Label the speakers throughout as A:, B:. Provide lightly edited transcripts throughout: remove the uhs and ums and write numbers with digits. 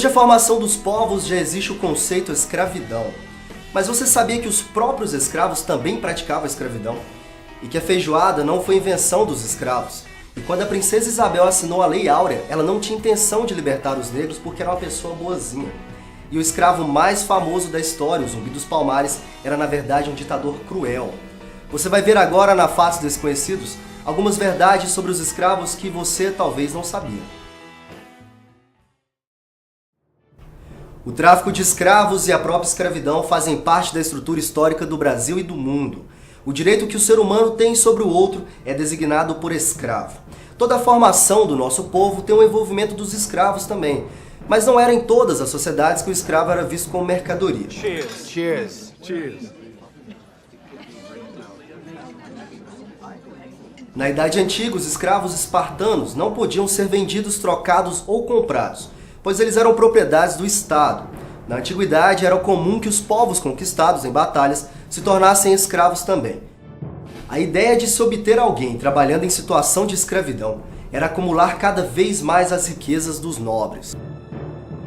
A: Desde a formação dos povos já existe o conceito escravidão. Mas você sabia que os próprios escravos também praticavam a escravidão? E que a feijoada não foi invenção dos escravos? E quando a princesa Isabel assinou a Lei Áurea, ela não tinha intenção de libertar os negros porque era uma pessoa boazinha. E o escravo mais famoso da história, o Zumbi dos Palmares, era na verdade um ditador cruel. Você vai ver agora na Fatos Desconhecidos algumas verdades sobre os escravos que você talvez não sabia. O tráfico de escravos e a própria escravidão fazem parte da estrutura histórica do Brasil e do mundo. O direito que o ser humano tem sobre o outro é designado por escravo. Toda a formação do nosso povo tem um envolvimento dos escravos também. Mas não era em todas as sociedades que o escravo era visto como mercadoria.
B: Cheers. Cheers. Cheers.
A: Na Idade Antiga, os escravos espartanos não podiam ser vendidos, trocados ou comprados, pois eles eram propriedades do Estado. Na Antiguidade, era comum que os povos conquistados em batalhas se tornassem escravos também. A ideia de se obter alguém trabalhando em situação de escravidão era acumular cada vez mais as riquezas dos nobres.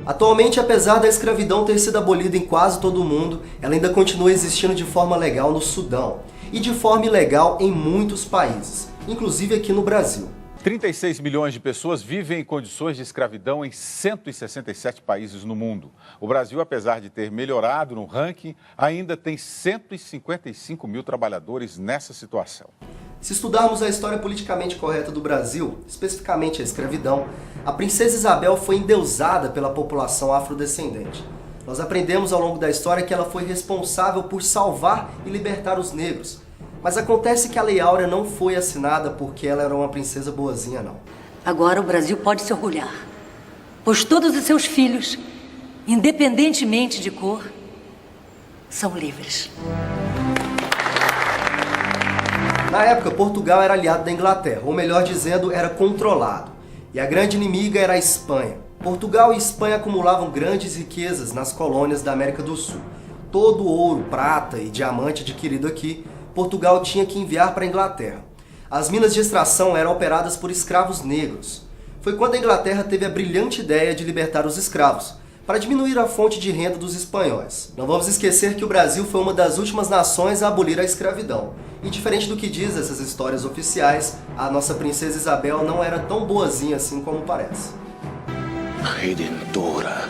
A: Atualmente, apesar da escravidão ter sido abolida em quase todo o mundo, ela ainda continua existindo de forma legal no Sudão e de forma ilegal em muitos países, inclusive aqui no Brasil.
C: 36 milhões de pessoas vivem em condições de escravidão em 167 países no mundo. O Brasil, apesar de ter melhorado no ranking, ainda tem 155 mil trabalhadores nessa situação.
A: Se estudarmos a história politicamente correta do Brasil, especificamente a escravidão, a princesa Isabel foi endeusada pela população afrodescendente. Nós aprendemos ao longo da história que ela foi responsável por salvar e libertar os negros. Mas acontece que a Lei Áurea não foi assinada porque ela era uma princesa boazinha, não.
D: Agora o Brasil pode se orgulhar, pois todos os seus filhos, independentemente de cor, são livres.
A: Na época, Portugal era aliado da Inglaterra, ou melhor dizendo, era controlado. E a grande inimiga era a Espanha. Portugal e Espanha acumulavam grandes riquezas nas colônias da América do Sul. Todo o ouro, prata e diamante adquirido aqui, Portugal tinha que enviar para a Inglaterra. As minas de extração eram operadas por escravos negros. Foi quando a Inglaterra teve a brilhante ideia de libertar os escravos, para diminuir a fonte de renda dos espanhóis. Não vamos esquecer que o Brasil foi uma das últimas nações a abolir a escravidão. E diferente do que diz essas histórias oficiais, a nossa princesa Isabel não era tão boazinha assim como parece.
B: Redentora.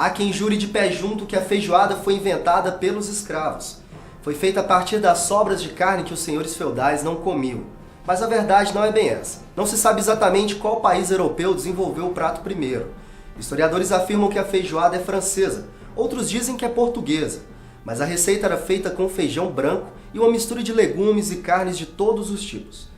A: Há quem jure de pé junto que a feijoada foi inventada pelos escravos. Foi feita a partir das sobras de carne que os senhores feudais não comiam. Mas a verdade não é bem essa. Não se sabe exatamente qual país europeu desenvolveu o prato primeiro. Historiadores afirmam que a feijoada é francesa, outros dizem que é portuguesa. Mas a receita era feita com feijão branco e uma mistura de legumes e carnes de todos os tipos.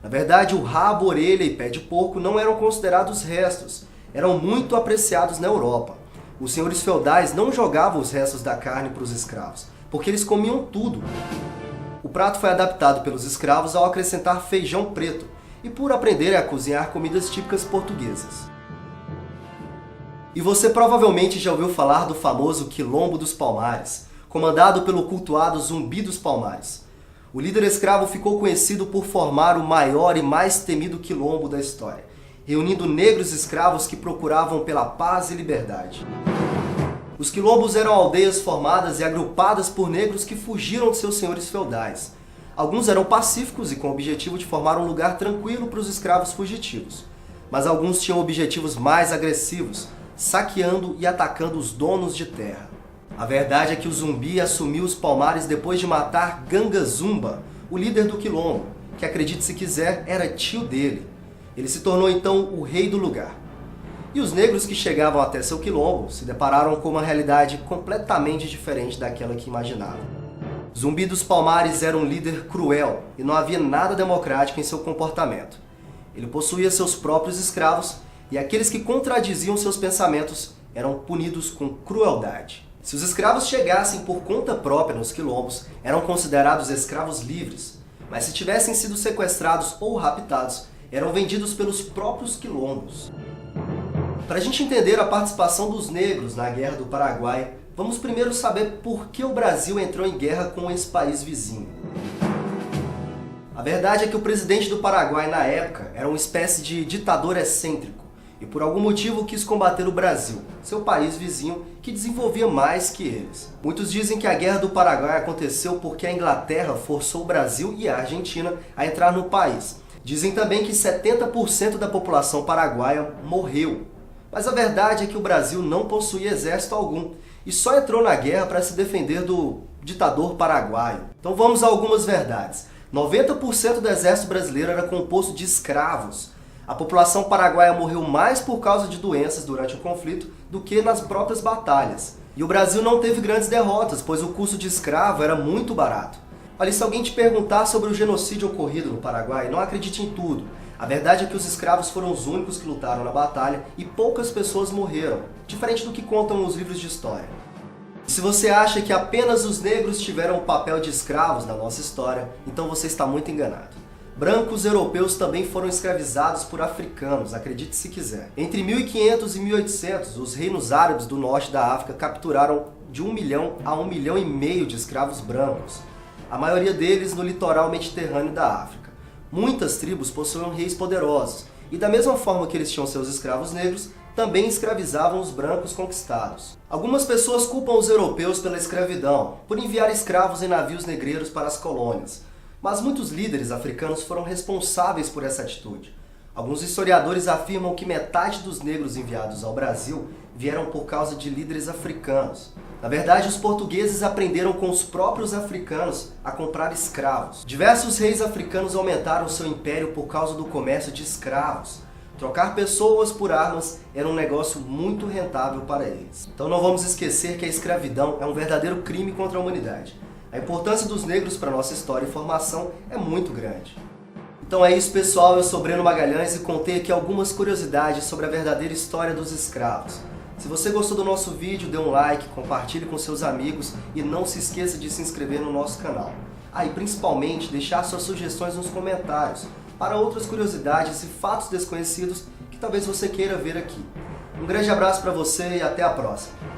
A: Na verdade, o rabo, orelha e pé de porco não eram considerados restos, eram muito apreciados na Europa. Os senhores feudais não jogavam os restos da carne para os escravos, porque eles comiam tudo. O prato foi adaptado pelos escravos ao acrescentar feijão preto e por aprenderem a cozinhar comidas típicas portuguesas. E você provavelmente já ouviu falar do famoso Quilombo dos Palmares, comandado pelo cultuado Zumbi dos Palmares. O líder escravo ficou conhecido por formar o maior e mais temido quilombo da história, reunindo negros escravos que procuravam pela paz e liberdade. Os quilombos eram aldeias formadas e agrupadas por negros que fugiram de seus senhores feudais. Alguns eram pacíficos e com o objetivo de formar um lugar tranquilo para os escravos fugitivos. Mas alguns tinham objetivos mais agressivos, saqueando e atacando os donos de terra. A verdade é que o Zumbi assumiu os Palmares depois de matar Ganga Zumba, o líder do quilombo, que, acredite se quiser, era tio dele. Ele se tornou então o rei do lugar. E os negros que chegavam até seu quilombo se depararam com uma realidade completamente diferente daquela que imaginavam. Zumbi dos Palmares era um líder cruel e não havia nada democrático em seu comportamento. Ele possuía seus próprios escravos e aqueles que contradiziam seus pensamentos eram punidos com crueldade. Se os escravos chegassem por conta própria nos quilombos, eram considerados escravos livres, mas se tivessem sido sequestrados ou raptados, eram vendidos pelos próprios quilombos. Para a gente entender a participação dos negros na Guerra do Paraguai, vamos primeiro saber por que o Brasil entrou em guerra com esse país vizinho. A verdade é que o presidente do Paraguai na época era uma espécie de ditador excêntrico e por algum motivo quis combater o Brasil, seu país vizinho, que desenvolvia mais que eles. Muitos dizem que a Guerra do Paraguai aconteceu porque a Inglaterra forçou o Brasil e a Argentina a entrar no país. Dizem também que 70% da população paraguaia morreu. Mas a verdade é que o Brasil não possuía exército algum e só entrou na guerra para se defender do ditador paraguaio. Então vamos a algumas verdades. 90% do exército brasileiro era composto de escravos. A população paraguaia morreu mais por causa de doenças durante o conflito do que nas próprias batalhas. E o Brasil não teve grandes derrotas, pois o custo de escravo era muito barato. Olha, se alguém te perguntar sobre o genocídio ocorrido no Paraguai, não acredite em tudo. A verdade é que os escravos foram os únicos que lutaram na batalha e poucas pessoas morreram, diferente do que contam os livros de história. E se você acha que apenas os negros tiveram o papel de escravos na nossa história, então você está muito enganado. Brancos europeus também foram escravizados por africanos, acredite se quiser. Entre 1500 e 1800, os reinos árabes do norte da África capturaram de 1 milhão a 1,5 milhão de escravos brancos, a maioria deles no litoral mediterrâneo da África. Muitas tribos possuíam reis poderosos, e da mesma forma que eles tinham seus escravos negros, também escravizavam os brancos conquistados. Algumas pessoas culpam os europeus pela escravidão, por enviar escravos em navios negreiros para as colônias. Mas muitos líderes africanos foram responsáveis por essa atitude. Alguns historiadores afirmam que metade dos negros enviados ao Brasil vieram por causa de líderes africanos. Na verdade, os portugueses aprenderam com os próprios africanos a comprar escravos. Diversos reis africanos aumentaram seu império por causa do comércio de escravos. Trocar pessoas por armas era um negócio muito rentável para eles. Então não vamos esquecer que a escravidão é um verdadeiro crime contra a humanidade. A importância dos negros para a nossa história e formação é muito grande. Então é isso, pessoal. Eu sou Breno Magalhães e contei aqui algumas curiosidades sobre a verdadeira história dos escravos. Se você gostou do nosso vídeo, dê um like, compartilhe com seus amigos e não se esqueça de se inscrever no nosso canal. E principalmente deixar suas sugestões nos comentários para outras curiosidades e fatos desconhecidos que talvez você queira ver aqui. Um grande abraço para você e até a próxima!